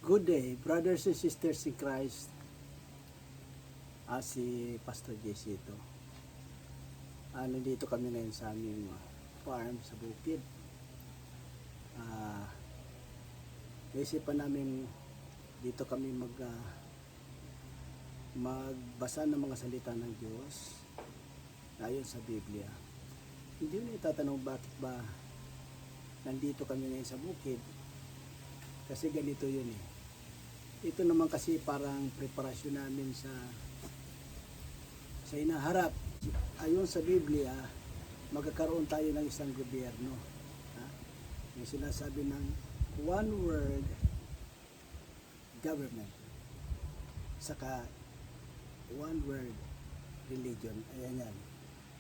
Good day, brothers and sisters in Christ. Si Pastor JC ito. Nandito kami ngayon sa aming farm sa bukid. Naisipan namin dito kami magbasa ng mga salita ng Diyos ayon sa Biblia. Hindi nyo itatanong bakit ba nandito kami ngayon sa bukid. Kasi ganito yun eh. Ito naman kasi parang preparasyon namin sa hinaharap. Ayon sa Biblia, magkakaroon tayo ng isang gobyerno. Yung sinasabi ng one world government. Saka one world religion. Ayan yan.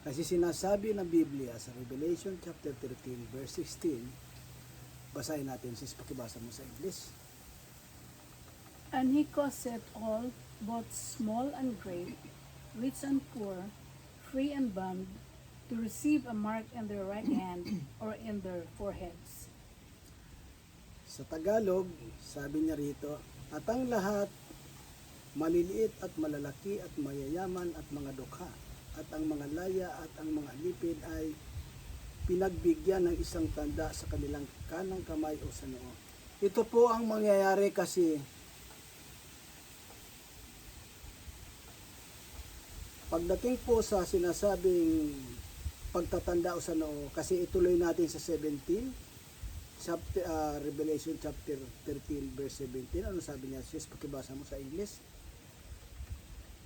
Kasi sinasabi ng Biblia sa Revelation chapter 13 verse 16, basahin natin, sis, pakibasa mo sa English. And he causeth all, both small and great, rich and poor, free and bond, to receive a mark in their right hand or in their foreheads. Sa Tagalog, sabi niya rito, at ang lahat, maliliit at malalaki at mayayaman at mga dukha, at ang mga laya at ang mga alipid ay pinagbigyan ng isang tanda sa kanilang kanang kamay o sa noo. Ito po ang mangyayari kasi pagdating po sa sinasabing pagtatanda o sa noo, kasi ituloy natin sa 17, Revelation chapter 13 verse 17. Ano sabi niya? Sis, pakibasa mo sa English.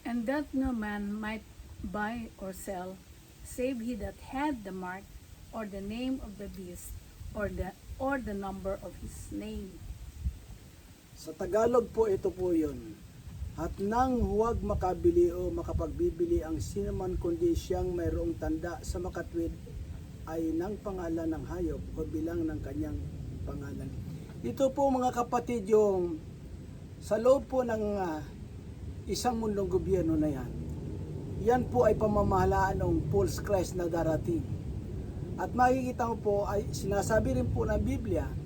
And that no man might buy or sell, save he that had the mark, or the name of the beast, or the number of his name. Sa Tagalog po, ito po yun. At nang huwag makabili o makapagbibili ang sinuman kundi siyang mayroong tanda sa makatwid ay ng pangalan ng hayop o bilang ng kanyang pangalan. Ito po mga kapatid yung sa loob po ng isang mundong gobyerno na yan. Yan po ay pamamahalaan ng false Christ na darating. At makikita mo po ay sinasabi rin po ng Biblia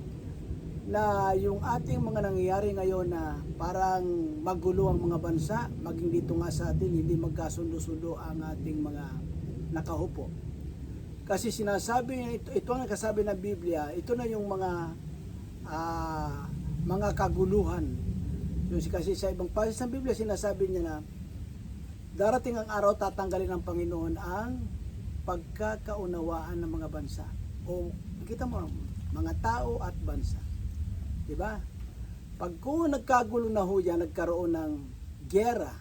na yung ating mga nangyayari ngayon na parang magulo ang mga bansa, maging dito nga sa atin, hindi magkasundo-sundo ang ating mga nakahupo. Kasi sinasabi, ito ang nakasabi ng Biblia, ito na yung mga kaguluhan. Kasi sa ibang pasis ng Biblia, sinasabi niya na darating ang araw, tatanggalin ng Panginoon ang pagkakaunawaan ng mga bansa. O kita mo, mga tao at bansa. Diba? Pag kung nagkagulo na ho yan, nagkaroon ng gera,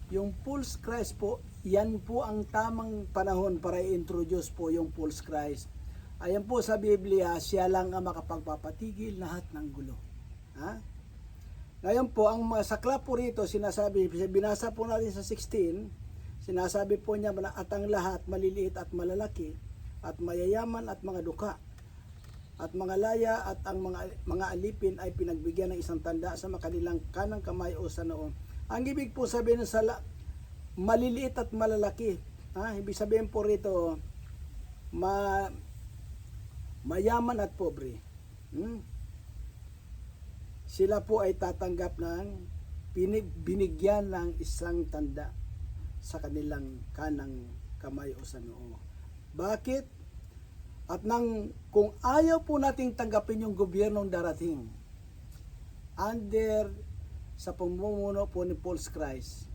yung false Christ po, yan po ang tamang panahon para i-introduce po yung false Christ. Ayan po sa Biblia, siya lang ang makapagpapatigil lahat ng gulo. Ngayon po, ang masakla po rito, sinasabi, binasa po natin sa 16, sinasabi po niya na at ang lahat, maliliit at malalaki, at mayayaman at mga dukha, at mga laya at ang mga alipin ay pinagbigyan ng isang tanda sa kanilang kanang kamay o sa noo. Ang ibig po sabihin sa maliliit at malalaki, ibig sabihin po rito mayaman at pobre. Sila po ay tatanggap ng binigyan ng isang tanda sa kanilang kanang kamay o sa noo. Bakit? At kung ayaw po nating tanggapin yung gobyernong darating under sa pamumuno po ni false Christ,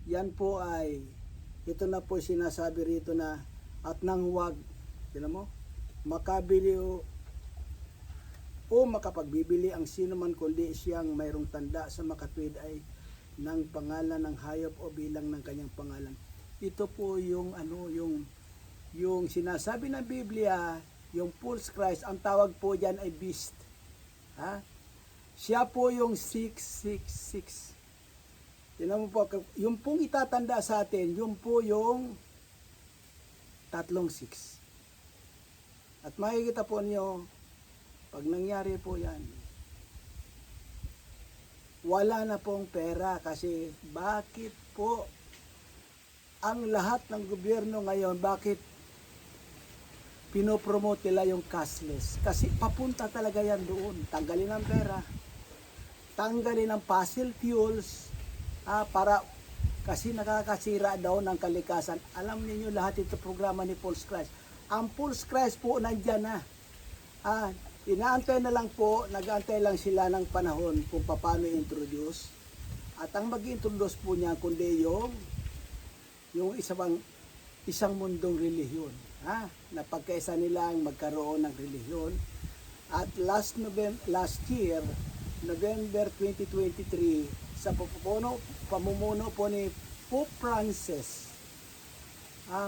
yan po ay ito na po sinasabi rito na at nang huwag makabili o makapagbibili ang sino man kundi siyang mayroong tanda sa makatwid ay ng pangalan ng hayop o bilang ng kanyang pangalan. Ito po yung yung sinasabi ng Biblia, yung false Christ, ang tawag po diyan ay beast. Siya po yung 666. Tingnan mo po, yung pong itatanda sa atin, yung po yung 36. At makikita po niyo, pag nangyari po yan, wala na pong pera kasi bakit po ang lahat ng gobyerno ngayon, bakit pinopromote nila yung cashless. Kasi papunta talaga yan doon. Tanggalin ang pera, tanggalin ang fossil fuels, para kasi nakakasira daw ng kalikasan. Alam niyo lahat ito programa ni Paul's Christ. Ang Paul's Christ po nandyan na. Inaantay na lang po, nag-aantay lang sila ng panahon kung paano i-introduce. At ang mag-introduce po niya kundi yung isang mundong relihiyon. Na pagkaisa nilang magkaroon ng relihiyon. At last year, November 2023, sa pamumuno po ni Pope Francis,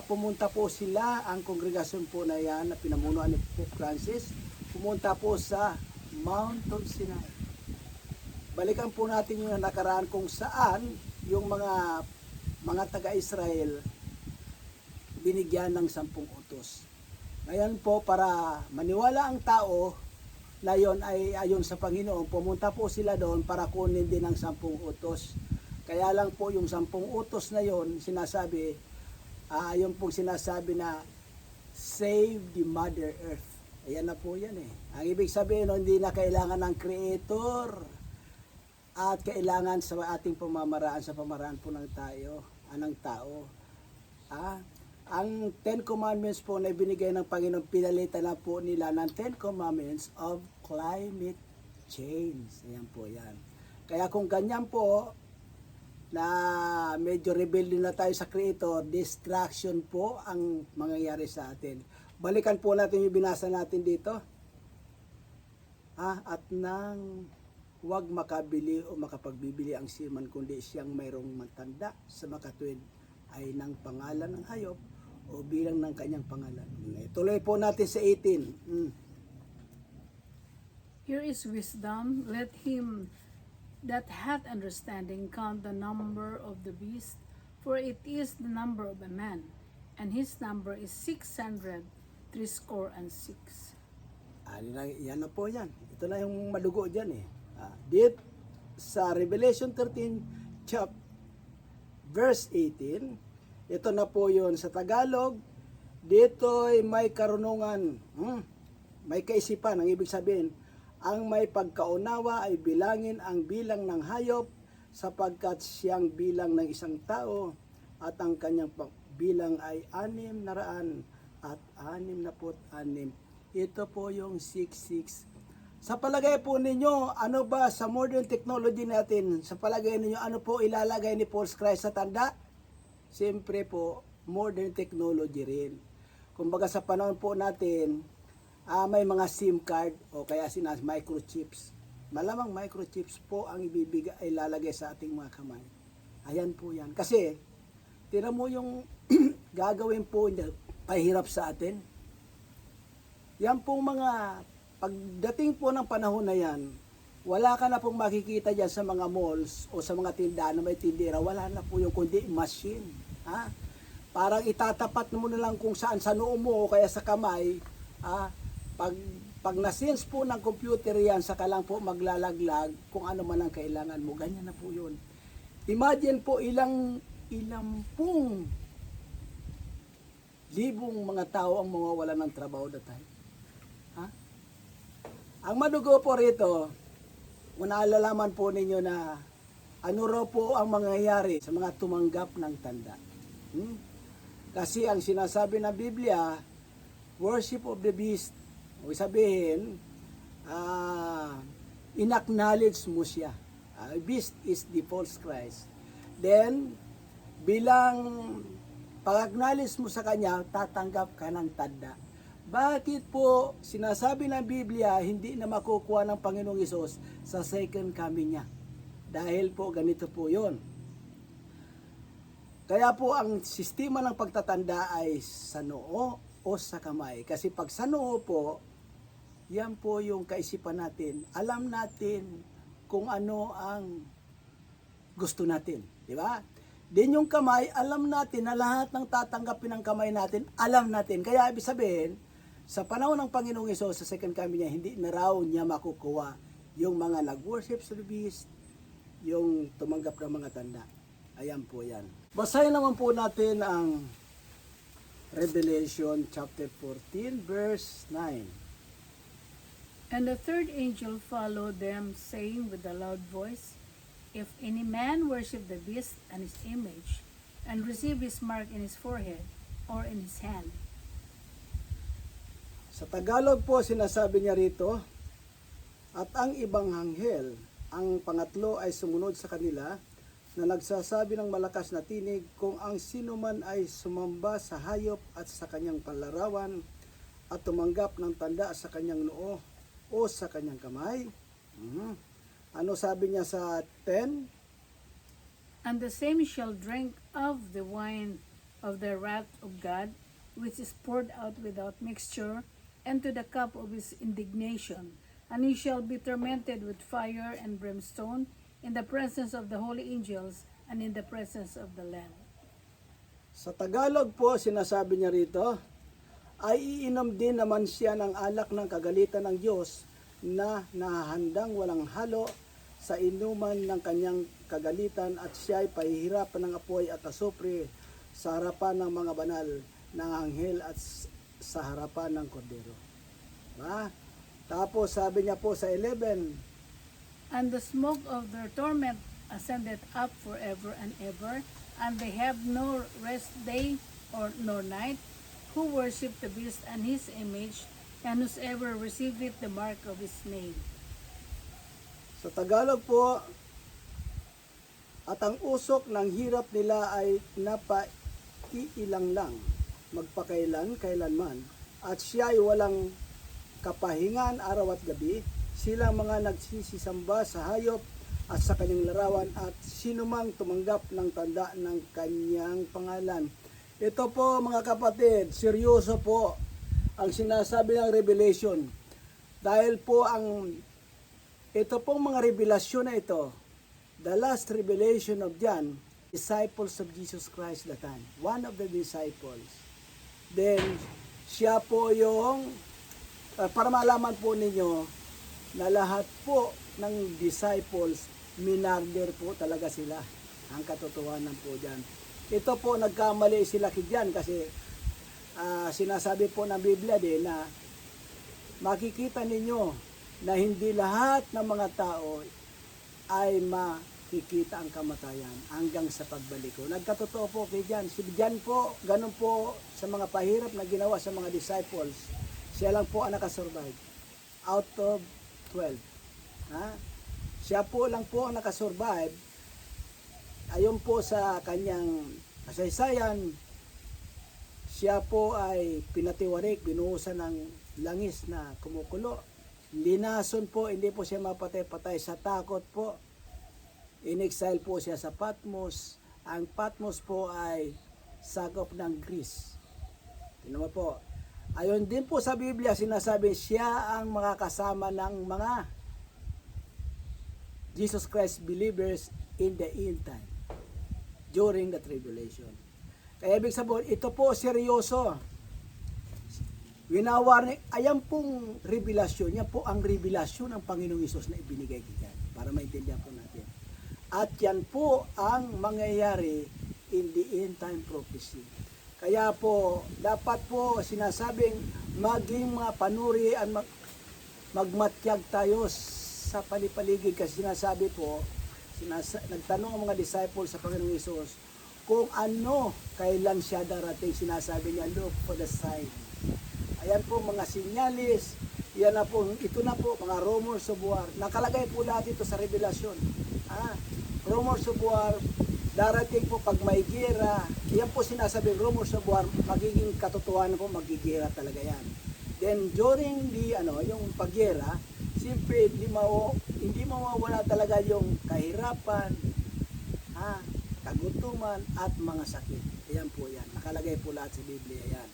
pumunta po sila, ang kongregasyon po na yan na pinamunuan ni Pope Francis, pumunta po sa Mount of Sinai. Balikan po natin yung nakaraan kung saan yung mga taga-Israel binigyan ng 10 utos. Ngayon po, para maniwala ang tao na yon ay ayon sa Panginoon, pumunta po sila doon para kunin din ang 10 utos. Kaya lang po yung 10 utos na yon sinasabi, yung pong sinasabi na save the Mother Earth. Ayan na po yan eh. Ang ibig sabihin, hindi na kailangan ng Creator at kailangan sa ating pamamaraan, sa pamaraan po ng tao. Ang 10 Commandments po na binigay ng Panginoon, pinalitan na po nila ng 10 Commandments of climate change. Ayan po yan. Kaya kung ganyan po, na medyo rebelde na tayo sa Creator, distraction po ang mangyayari sa atin. Balikan po natin yung binasa natin dito. At nang huwag makabili o makapagbibili ang siman kundi siyang mayroong matanda sa makatuwid ay ng pangalan ng hayop o bilang ng kanyang pangalan. Tuloy po natin sa 18. Here is wisdom. Let him that hath understanding count the number of the beast, for it is the number of a man, and his number is 666. Yan na po yan. Ito na yung madugo dyan eh. Dit sa Revelation 13 verse 18, ito na po yun sa Tagalog. Dito'y may karunungan, may kaisipan. Ang ibig sabihin, ang may pagkaunawa ay bilangin ang bilang ng hayop sapagkat siyang bilang ng isang tao at ang kanyang bilang ay 666. Ito po yung 66. Sa palagay po ninyo, ano ba sa modern technology natin, sa palagay ninyo, ano po ilalagay ni Paul's Christ sa tanda? Siyempre po, modern technology rin. Kumbaga sa panahon po natin, may mga SIM card o kaya microchips. Malamang microchips po ang ibibigay ay lalagay sa ating mga kamay. Ayan po yan. Kasi, tira mo yung gagawin po niya, pahirap sa atin. Yan pong mga, pagdating po ng panahon na yan, wala ka na pong makikita dyan sa mga malls o sa mga tindahan na may tindera, wala na po yung kundi machine. Parang itatapat mo na lang kung saan sa noo mo o kaya sa kamay, pag na-sense po ng computer yan, saka lang po maglalaglag kung ano man ang kailangan mo. Ganyan na po yun. Imagine po ilang pong libong mga tao ang mawawala ng trabaho na tayo. Ang madugo po rito, kung naalalaman po ninyo na ano raw po ang mangyayari sa mga tumanggap ng tanda. Kasi ang sinasabi ng Biblia, worship of the beast. O sabihin, inacknowledge mo siya. Beast is the false Christ. Then, bilang pag-acknowledge mo sa kanya, tatanggap ka ng tanda. Bakit po sinasabi ng Biblia hindi na makukuha ng Panginoong Hesus sa second coming niya? Dahil po ganito po yon. Kaya po ang sistema ng pagtatanda ay sa noo o sa kamay. Kasi pag sa noo po, yan po yung kaisipan natin. Alam natin kung ano ang gusto natin. Di ba? Din yung kamay, alam natin na lahat ng tatanggapin ng kamay natin, alam natin. Kaya ibig sabihin, sa panahon ng Panginoong Hesus, sa second coming niya, hindi na raw niya makukuha yung mga nag-worship sa beast, yung tumanggap ng mga tanda. Ayan po yan. Basahin naman po natin ang Revelation chapter 14 verse 9. And the third angel followed them, saying with a loud voice, If any man worship the beast and his image, and receive his mark in his forehead or in his hand. Sa Tagalog po sinasabi niya rito, at ang ibang anghel, ang pangatlo ay sumunod sa kanila, na nagsasabi ng malakas na tinig, kung ang sino man ay sumamba sa hayop at sa kanyang palarawan, at tumanggap ng tanda sa kanyang noo o sa kanyang kamay. Ano sabi niya sa 10? And the same shall drink of the wine of the wrath of God, which is poured out without mixture, and to the cup of his indignation. And he shall be tormented with fire and brimstone in the presence of the holy angels and in the presence of the Lamb. Sa Tagalog po, sinasabi niya rito, ay iinom din naman siya ng alak ng kagalitan ng Diyos na nahahandang walang halo sa inuman ng kanyang kagalitan, at siya ay pahihirapan ng apoy at asupre sa harapan ng mga banal ng anghel at sa harapan ng kordero. Ba? Tapos sabi niya po sa 11, And the smoke of their torment ascended up forever and ever, and they have no rest day or nor night, who worship the beast and his image, and whosoever receiveth the mark of his name. sa Tagalog po, at ang usok ng hirap nila ay napaiilang lang, magpakailan, kailanman, at siya ay walang kapahingan araw at gabi. Silang mga nagsisisamba sa hayop at sa kanyang larawan, at sinumang tumanggap ng tanda ng kanyang pangalan. Ito po mga kapatid, seryoso po ang sinasabi ng Revelation. Dahil po ito pong mga revelasyon na ito, the last revelation of John, disciples of Jesus Christ that time, one of the disciples. Then, siya po yung, para malaman po ninyo, na lahat po ng disciples, minarder po talaga sila. Ang katotohanan po dyan. Ito po, nagkamali sila dyan kasi sinasabi po ng Biblia din na makikita ninyo na hindi lahat ng mga tao ay makikita ang kamatayan hanggang sa pagbalik ko. Nagkatotoo po kay John. Si John po, ganun po sa mga pahirap na ginawa sa mga disciples. Siya lang po ang nakasurvive. Out of 12. Siya po lang po ang nakasurvive. Ayon po sa kanyang kasaysayan, siya po ay pinatiwarik, binuhusan ng langis na kumukulo. Linason po, hindi po siya mapatay-patay sa takot po. In-exile po siya sa Patmos. Ang Patmos po ay sakop ng Greece. Tingnan mo po. Ayon din po sa Biblia, sinasabi siya ang makakasama ng mga Jesus Christ believers in the end time, during the tribulation. Kaya ibig sabihin, ito po seryoso. Winawarning, ayan pong revelasyon, yan po ang revelasyon ng Panginoong Hesus na ibinigay kita, para maintindihan po natin. At yan po ang mangyayari in the end time prophecy. Kaya po, dapat po sinasabing maging mga panuri at magmatyag tayo sa palipaligid, kasi sinasabi po, nagtanong ang mga disciples sa Panginoong Hesus kung ano, kailan siya darating. Sinasabi niya, look for the sign. Ayan po mga sinyalis, yan na po, ito na po mga rumors of war. Nakalagay po lahat ito sa Revelasyon. Rumors of war, darating po pag may gera, yan po sinasabing rumors of war, magiging katotohanan po, magigera talaga yan. Then during yung paggera, siyempre hindi mawawala talaga yung kahirapan, kagutuman at mga sakit. Ayan po yan, nakalagay po lahat sa Biblia yan.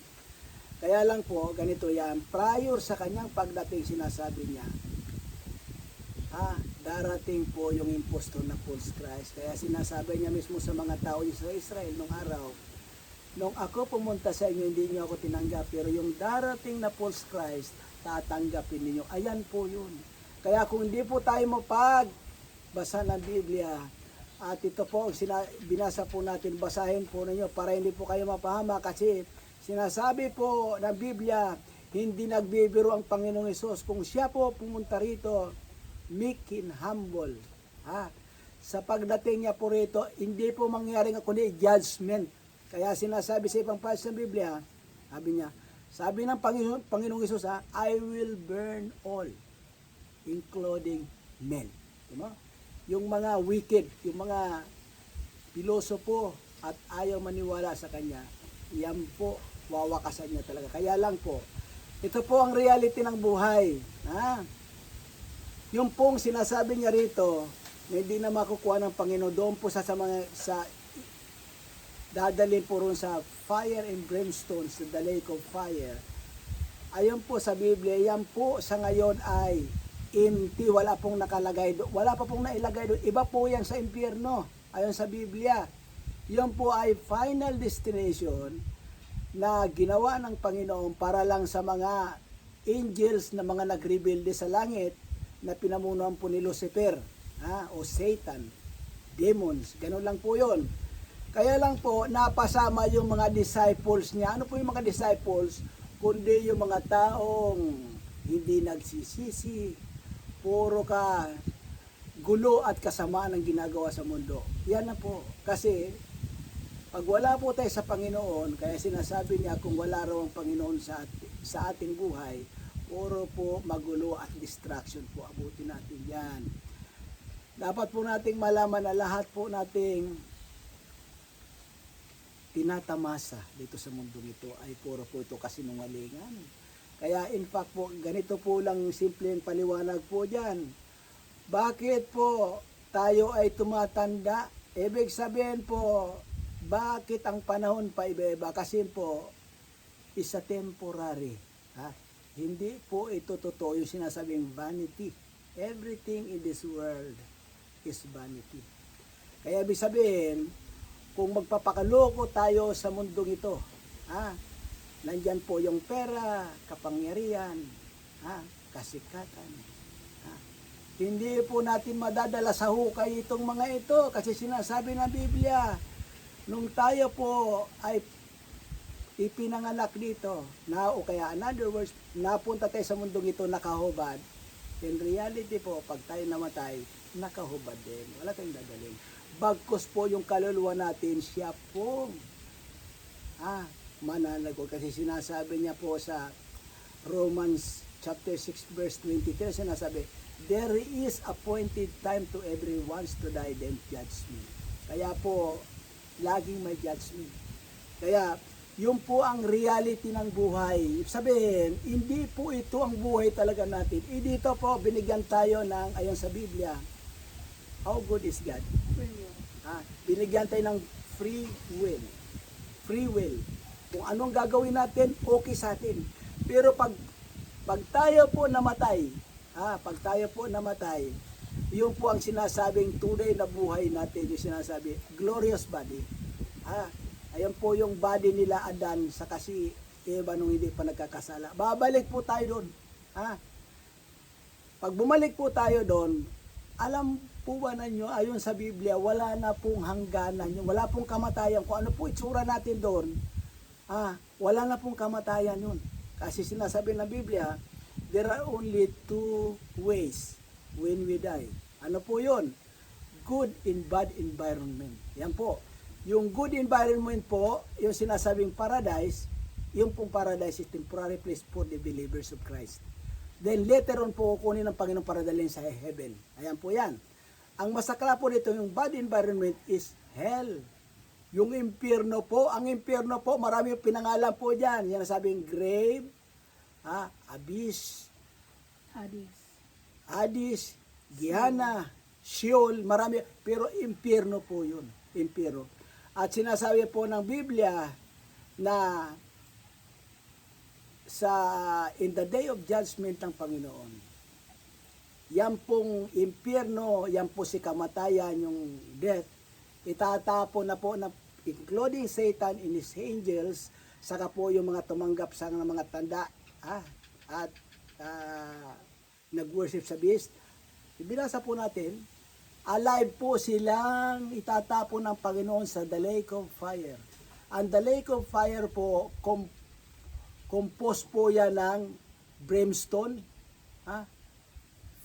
Kaya lang po, ganito yan, prior sa kanyang pagdating, sinasabi niya, darating po yung impostor na false Christ. Kaya sinasabi niya mismo sa mga tao sa Israel nung araw, nung ako pumunta sa inyo, hindi niyo ako tinanggap, pero yung darating na false Christ, tatanggapin ninyo. Ayan po yun. Kaya kung hindi po tayo mapagbasa ng Biblia, at ito po, binasa po natin, basahin po ninyo para hindi po kayo mapahama, kasi Sinasabi po ng Biblia, hindi nagbibiro ang Panginoong Hesus. Kung siya po pumunta rito, meek and humble. Sa pagdating niya po rito, hindi po mangyari kundi judgment. Kaya sinasabi sa ibang passage ng Biblia, sabi ng Panginoong Hesus, I will burn all, including men. Diba? Yung mga wicked, yung mga pilosopo at ayaw maniwala sa kanya, yan po, wawakasan niya talaga. Kaya lang po, ito po ang reality ng buhay. Yung pong sinasabi niya rito, na hindi na makukuha ng Panginoon doon po sa dadalhin po ron sa fire and brimstone, sa the lake of fire. Ayon po sa Biblia, yan po sa ngayon ay empty, wala pong nakalagay doon, wala pa pong nailagay doon. Iba po yan sa impyerno, ayon sa Biblia. Yan po ay final destination na ginawa ng Panginoon para lang sa mga angels na mga nagrebelde sa langit na pinamunuan po ni Lucifer, o Satan, demons, ganun lang po yon. Kaya lang po, napasama yung mga disciples niya. Ano po yung mga disciples? Kundi yung mga taong hindi nagsisisi, puro ka gulo at kasamaan ang ginagawa sa mundo. Yan na po. Kasi pag wala po tayo sa Panginoon, kaya sinasabi niya kung wala raw ang Panginoon sa ating buhay, puro po magulo at distraction po. Abutin natin yan. Dapat po nating malaman na lahat po nating tinatamasa dito sa mundong ito ay puro po ito kasinungalingan. Kaya in fact po, ganito po lang simpleng paliwanag po dyan. Bakit po tayo ay tumatanda? Ibig sabihin po, bakit ang panahon pa iba-iba? Kasi po, is a temporary. Hindi po ito totoo yung sinasabing vanity. Everything in this world is vanity. Kaya ibig sabihin, kung magpapakaloko tayo sa mundong ito, nandyan po yung pera, kapangyarihan, kasikatan. Hindi po natin madadala sa hukay itong mga ito kasi sinasabi ng Biblia, nung tayo po ay ipinanganak dito, o kaya in other words, napunta tayo sa mundong ito nakahubad, in reality po, pag tayo namatay, nakahubad din. Wala tayong dadaling. Bagkus po yung kaluluwa natin, siya po mananagot. Kasi sinasabi niya po sa Romans chapter 6 verse 23, sinasabi, there is appointed time to everyone's to die, then judgment. Kaya po, laging may judgment. Kaya, yun po ang reality ng buhay. Sabihin, hindi po ito ang buhay talaga natin. Dito po, binigyan tayo ng, ayon sa Biblia, how good is God? Binigyan tayo ng free will. Free will. Kung anong gagawin natin, okay sa atin. Pero pag tayo po namatay, yun po ang sinasabing tunay na buhay natin, yung sinasabi, glorious body. Ayan po yung body nila Adan sa kasi Eva nung hindi pa nagkakasala. Babalik po tayo doon. Pag bumalik po tayo doon, alam po ba ninyo, ayon sa Biblia, wala na pong hangganan, wala pong kamatayan. Kung ano po itsura natin doon, wala na pong kamatayan yun. Kasi sinasabi ng Biblia, there are only two ways when we die. Ano po yun? Good and bad environment. Yan po. Yung good environment po, yung sinasabing paradise, yung pong paradise is temporary place for the believers of Christ. Then later on po, kukunin ng Panginoon para dalhin sa heaven. Ayan po yan. Ang masakla po dito, yung bad environment is hell. Yung impyerno po, ang impyerno po, marami yung pinangalan po dyan. Yan nasabing grave, abyss, Hades, Gehenna, Sheol, marami. Pero impyerno po yun. Impyerno. At sinasabi po ng Biblia na in the day of judgment ng Panginoon, yan pong impyerno, yan po si kamatayan, yung death, itatapon na po, including Satan and his angels, saka po yung mga tumanggap sa mga tanda, at nag-worship sa beast. Ibinasa po natin, alive po silang itatapon ng Panginoon sa the lake of fire. Ang the lake of fire po, composed po yan ng brimstone. Ha?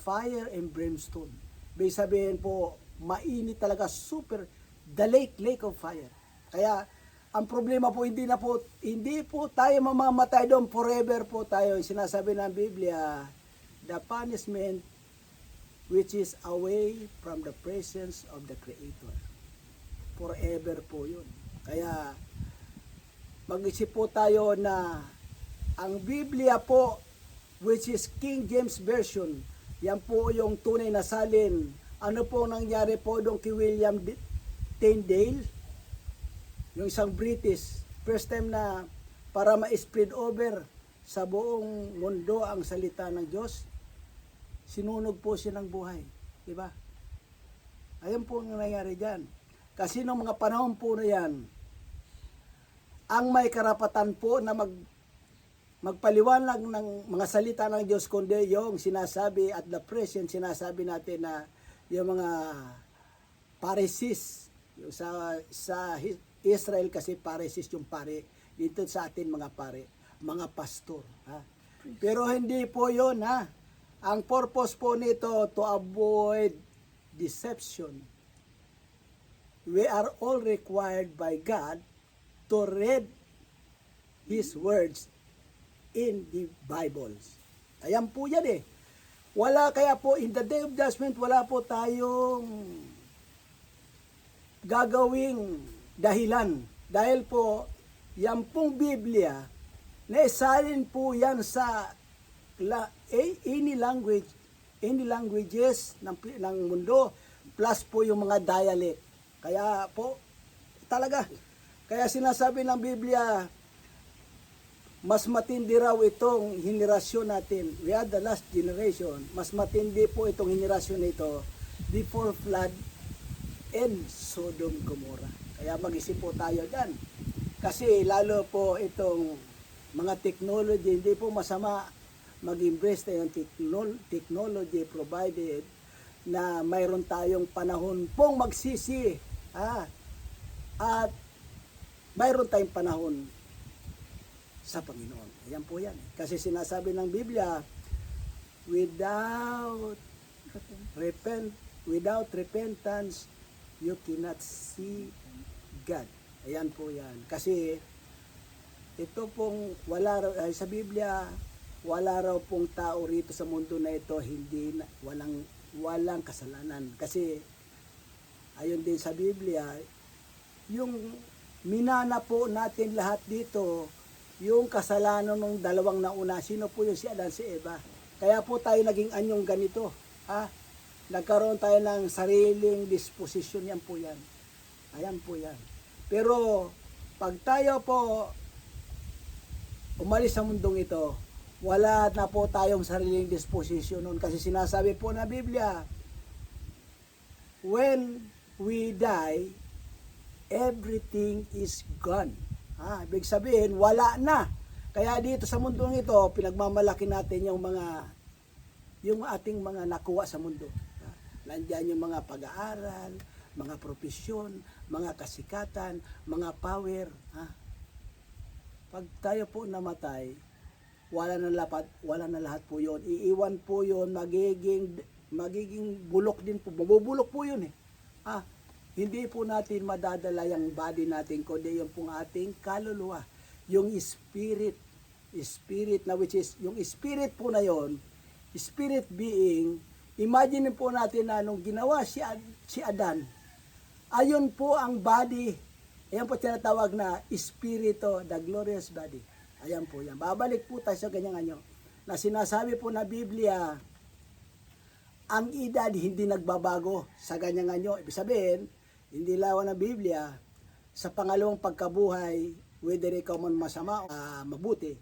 Fire and brimstone. Ibig sabihin po, mainit talaga, super, the lake of fire. Kaya, ang problema po, hindi po tayo mamamatay doon, forever po tayo. Sinasabi ng Biblia, the punishment which is away from the presence of the Creator. Forever po yun. Kaya, mag-isip po tayo na ang Biblia po, which is King James Version, yan po yung tunay na salin. Ano po nangyari po doon kay William Tyndale? Yung isang British, first time na para ma-spread over sa buong mundo ang salita ng Diyos, sinunog po siya ng buhay. Diba? Ayun po ang nangyari dyan. Kasi noong mga panahon po na yan, ang may karapatan po na magpaliwanag ng mga salita ng Diyos, kundi yung sinasabi at the present, sinasabi natin na yung mga Pharisees, yung sa Israel kasi Pharisees yung pare, dito sa atin mga pare, mga pastor. Ha? Pero hindi po yun. Ha? Ang purpose po nito to avoid deception. We are all required by God to read His words in the Bibles. Ayan po yan eh. Wala kaya po, in the day of judgment, wala po tayong gagawing dahilan. Dahil po, yan pong Biblia, naisalin po yan sa any languages ng mundo, plus po yung mga dialect. Kaya po, talaga, kaya sinasabi ng Biblia, mas matindi raw itong henerasyon natin. We are the last generation. Mas matindi po itong henerasyon nito before flood and Sodom Gomorrah. Kaya mag-isip po tayo dyan. Kasi lalo po itong mga technology, hindi po masama mag-embrace tayo ng technology provided na mayroon tayong panahon pong magsisi. At mayroon tayong panahon sa Panginoon. Ayan po yan. Kasi sinasabi ng Biblia, without repentance, you cannot see God. Ayan po yan. Kasi ito pong sa Biblia, wala raw pong tao rito sa mundo na ito walang kasalanan. Kasi ayon din sa Biblia, yung minana po natin lahat dito, yung kasalanan ng dalawang nauna, sino po yung si Adan, si Eva. Kaya po tayo naging anyong ganito. Nagkaroon tayo ng sariling disposition, yan po yan. Ayan po yan. Pero pag tayo po umalis sa mundong ito, wala na po tayong sariling disposition nun. Kasi sinasabi po na Biblia, when we die, everything is gone. Ibig sabihin, wala na. Kaya dito sa mundong ito, pinagmamalaki natin yung ating mga nakuha sa mundo. Nandiyan yung mga pag-aaral, mga profesyon, mga kasikatan, mga power. Pag tayo po namatay, wala na lahat po yun. Iiwan po yun, magiging bulok din po. Mabubulok po yun eh. Hindi po natin madadala yung body natin, kundi yung pong ating kaluluwa. Yung spirit na which is, yung spirit po na yon, spirit being, imagine po natin na nung ginawa si Adan, ayun po ang body, ayan po tinatawag na espiritu, the glorious body. Ayan po yan. Babalik po tayo sa ganyan na sinasabi po na Biblia, ang edad hindi nagbabago sa ganyan. Ibig sabihin, hindi lawan ng Biblia, sa pangalawang pagkabuhay, whether ikaw man masama o mabuti,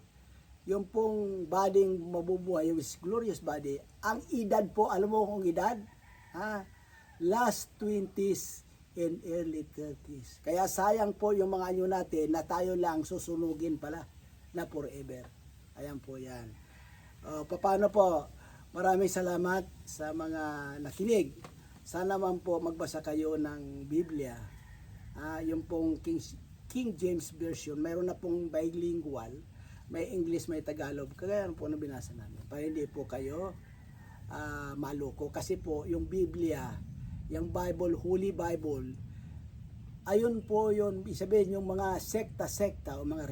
yung pong bading mabubuhay, yung glorious body, ang edad po, alam mo kung edad? Last 20s and early 30s. Kaya sayang po yung mga anyo natin na tayo lang susunugin pala na forever. Ayan po yan. Paano po? Maraming salamat sa mga nakinig. Sana man po magbasa kayo ng Biblia. Yung pong King James Version, mayroon na pong bilingual, may English, may Tagalog, kagaya po na binasa namin. Para hindi po kayo maloko. Kasi po, yung Biblia, yung Bible, Holy Bible, ayun po yun, isabihin yung mga sekta-sekta o mga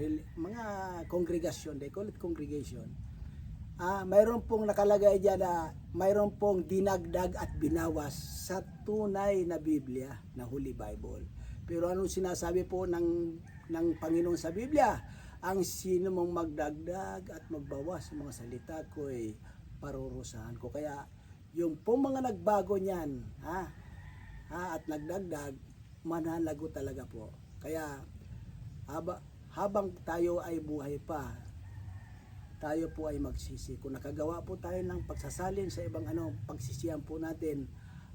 kongregasyon, they call it congregation. Mayroon pong nakalagay diyan na mayroon pong dinagdag at binawas sa tunay na Biblia, na Holy Bible. Pero anong sinasabi po ng Panginoon sa Biblia? Ang sino mong magdagdag at magbawas sa mga salita ko ay parurusahan ko. Kaya yung pong mga nagbago niyan, at nagdagdag, mananago talaga po. Kaya habang tayo ay buhay pa, tayo po ay magsisi. Kung nakagawa po tayo ng pagsasalin sa ibang pagsisiyan po natin,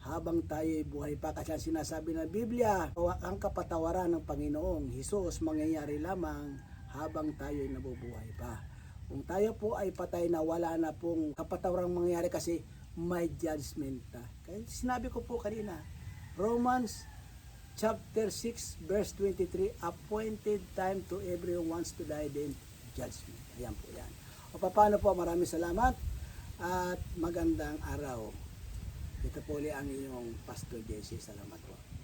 habang tayo ay buhay pa. Kasi ang sinasabi ng Biblia, ang kapatawaran ng Panginoong Hesus mangyayari lamang habang tayo ay nabubuhay pa. Kung tayo po ay patay na, wala na pong kapatawaran mangyayari kasi may judgment na. Kaya sinabi ko po kanina, Romans chapter 6 verse 23, appointed time to everyone wants to die, then judgment. Ayan po yan. O paano po, maraming salamat at magandang araw. Ito po ulit ang inyong Pastor JC. Salamat po.